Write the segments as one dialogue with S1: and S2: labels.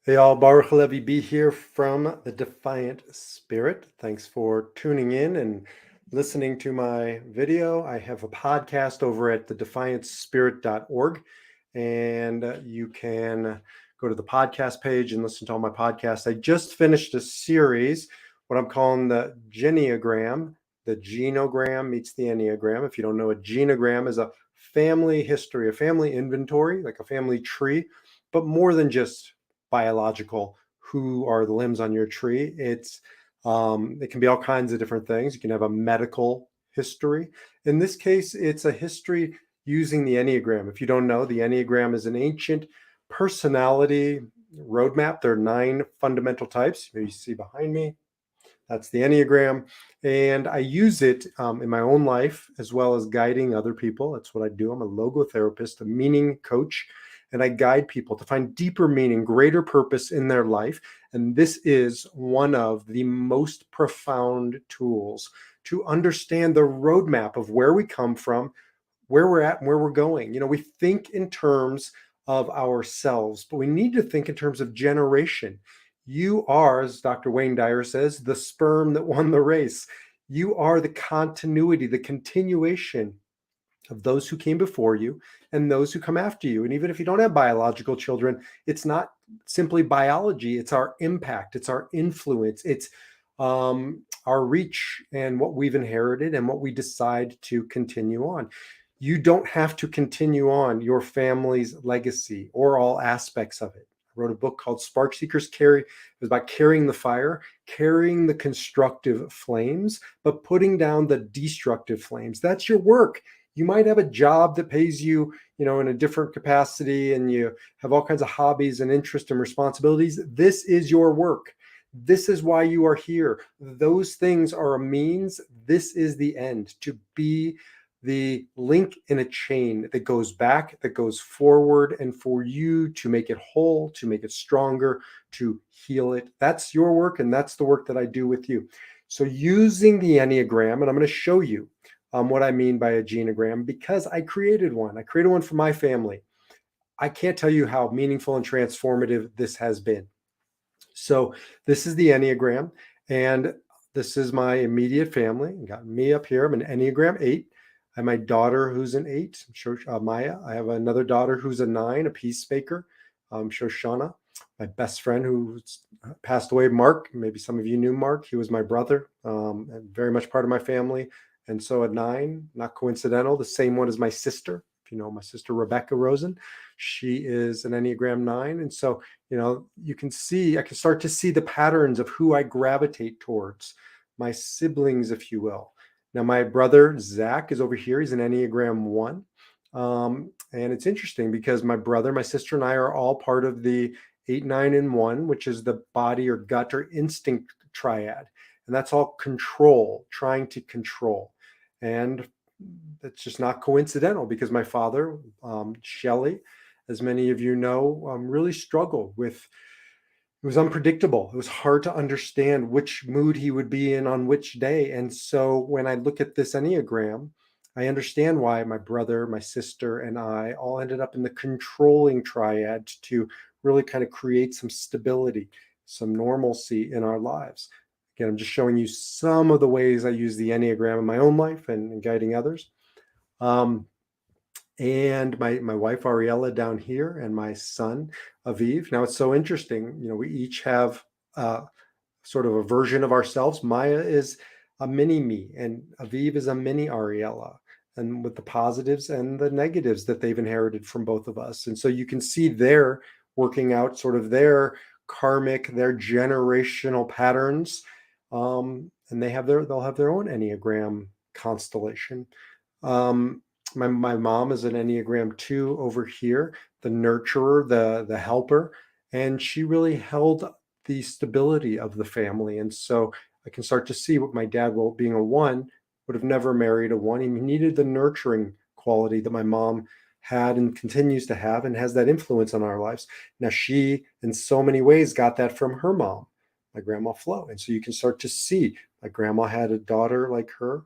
S1: Hey all, Baruch Levi B here from the Defiant Spirit. Thanks for tuning in and listening to my video. I have a podcast over at thedefiantspirit.org, and you can go to the podcast page and listen to all my podcasts. I just finished a series, what I'm calling the Geneagram. The genogram meets the Enneagram. If you don't know, a genogram is a family history, a family inventory, like a family tree, but more than just biological, who are the limbs on your tree. It can be all kinds of different things. You can have a medical history. In this case, it's a history using the Enneagram. If you don't know, the Enneagram is an ancient personality roadmap. There are 9 fundamental types. You see behind me, that's the Enneagram. And I use it in my own life as well as guiding other people. That's what I do. I'm a logotherapist, a meaning coach, and I guide people to find deeper meaning, greater purpose in their life. And this is one of the most profound tools to understand the roadmap of where we come from, where we're at, and where we're going. We think in terms of ourselves, but we need to think in terms of generation. You are, as Dr. Wayne Dyer says, the sperm that won the race. You are the continuity, the continuation of those who came before you and those who come after you. And even if you don't have biological children, it's not simply biology, it's our impact, it's our influence, it's our reach and what we've inherited and what we decide to continue on. You don't have to continue on your family's legacy or all aspects of it. I wrote a book called Spark Seekers Carry. It was about carrying the fire, carrying the constructive flames, but putting down the destructive flames. That's your work. You might have a job that pays you, in a different capacity, and you have all kinds of hobbies and interests and responsibilities. This is your work. This is why you are here. Those things are a means. This is the end, to be the link in a chain that goes back, that goes forward, and for you to make it whole, to make it stronger, to heal it. That's your work, and that's the work that I do with you. So using the Enneagram, and I'm going to show you what I mean by a genogram, because I created one. I created one for my family. I can't tell you how meaningful and transformative this has been. So this is the Enneagram, and this is my immediate family. You got me up here. I'm an Enneagram 8. I have my daughter who's an 8, Maya. I have another daughter who's a 9, a peacemaker, Shoshana. My best friend who passed away, Mark. Maybe some of you knew Mark. He was my brother, and very much part of my family. And so a 9, not coincidental, the same one as my sister. If you know my sister, Rebecca Rosen, she is an Enneagram 9. And so, I can start to see the patterns of who I gravitate towards, my siblings, if you will. Now, my brother, Zach, is over here. He's an Enneagram 1. And it's interesting because my brother, my sister, and I are all part of the 8, 9, and 1, which is the body or gut or instinct triad. And that's all control, trying to control. And it's just not coincidental because my father, Shelley, as many of you know, really struggled with. It was unpredictable. It was hard to understand which mood he would be in on which day. And so when I look at this Enneagram, I understand why my brother, my sister, and I all ended up in the controlling triad to really kind of create some stability, some normalcy in our lives. Again, I'm just showing you some of the ways I use the Enneagram in my own life and guiding others. And my wife Ariella down here, and my son Aviv. Now it's so interesting. We each have sort of a version of ourselves. Maya is a mini me, and Aviv is a mini Ariella, and with the positives and the negatives that they've inherited from both of us. And so you can see they're working out sort of their karmic, their generational patterns, and they'll have their own Enneagram constellation. My mom is an Enneagram 2 over here, the nurturer, the helper, and she really held the stability of the family. And so I can start to see what my dad, well, being a 1, would have never married a 1. He needed the nurturing quality that my mom had and continues to have, and has that influence on our lives. Now, she, in so many ways, got that from her mom, my grandma Flo. And so you can start to see my grandma had a daughter like her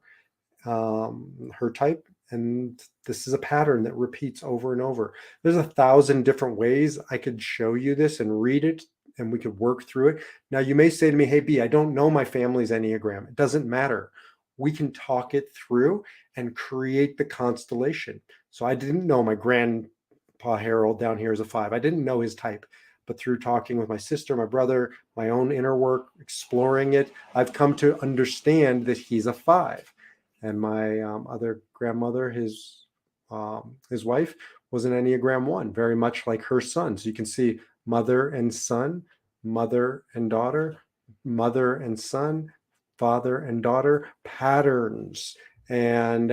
S1: type. And this is a pattern that repeats over and over. There's 1,000 different ways I could show you this and read it and we could work through it. Now, you may say to me, hey, B, I don't know my family's Enneagram. It doesn't matter. We can talk it through and create the constellation. So I didn't know my grandpa Harold down here is a 5. I didn't know his type, but through talking with my sister, my brother, my own inner work, exploring it, I've come to understand that he's a 5. And my other grandmother, his wife, was an Enneagram 1, very much like her son. So you can see mother and son, mother and daughter, mother and son, father and daughter, patterns and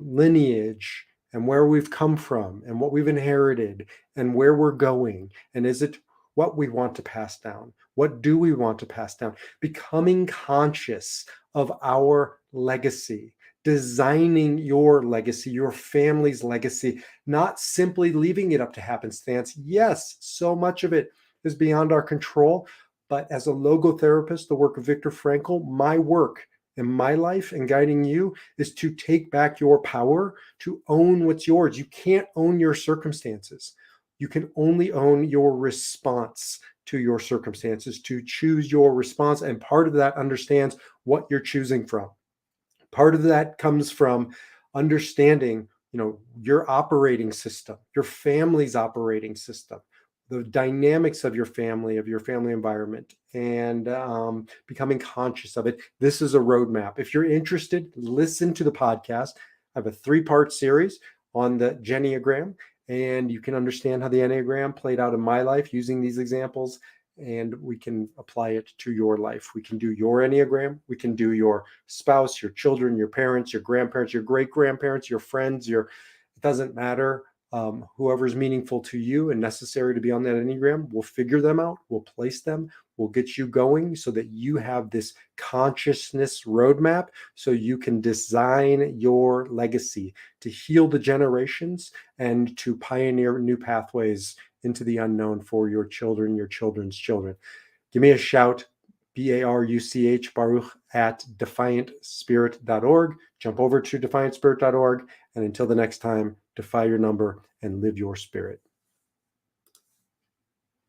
S1: lineage and where we've come from and what we've inherited and where we're going. And is it what we want to pass down? What do we want to pass down? Becoming conscious of our legacy, designing your legacy, your family's legacy, not simply leaving it up to happenstance. Yes, so much of it is beyond our control. But as a logotherapist, the work of Viktor Frankl, my work in my life and guiding you is to take back your power, to own what's yours. You can't own your circumstances. You can only own your response to your circumstances, to choose your response. And part of that understands what you're choosing from. Part of that comes from understanding, your operating system, your family's operating system, the dynamics of your family environment, and becoming conscious of it. This is a roadmap. If you're interested, listen to the podcast. I have a 3-part series on the Enneagram, and you can understand how the Enneagram played out in my life using these examples, and we can apply it to your life. We can do your Enneagram. We can do your spouse, your children, your parents, your grandparents, your great-grandparents, your friends, it doesn't matter. Whoever's meaningful to you and necessary to be on that Enneagram, we'll figure them out, we'll place them, we'll get you going so that you have this consciousness roadmap so you can design your legacy to heal the generations and to pioneer new pathways into the unknown for your children, your children's children. Give me a shout, Baruch, Baruch at defiantspirit.org. Jump over to defiantspirit.org. And until the next time, defy your number and live your spirit.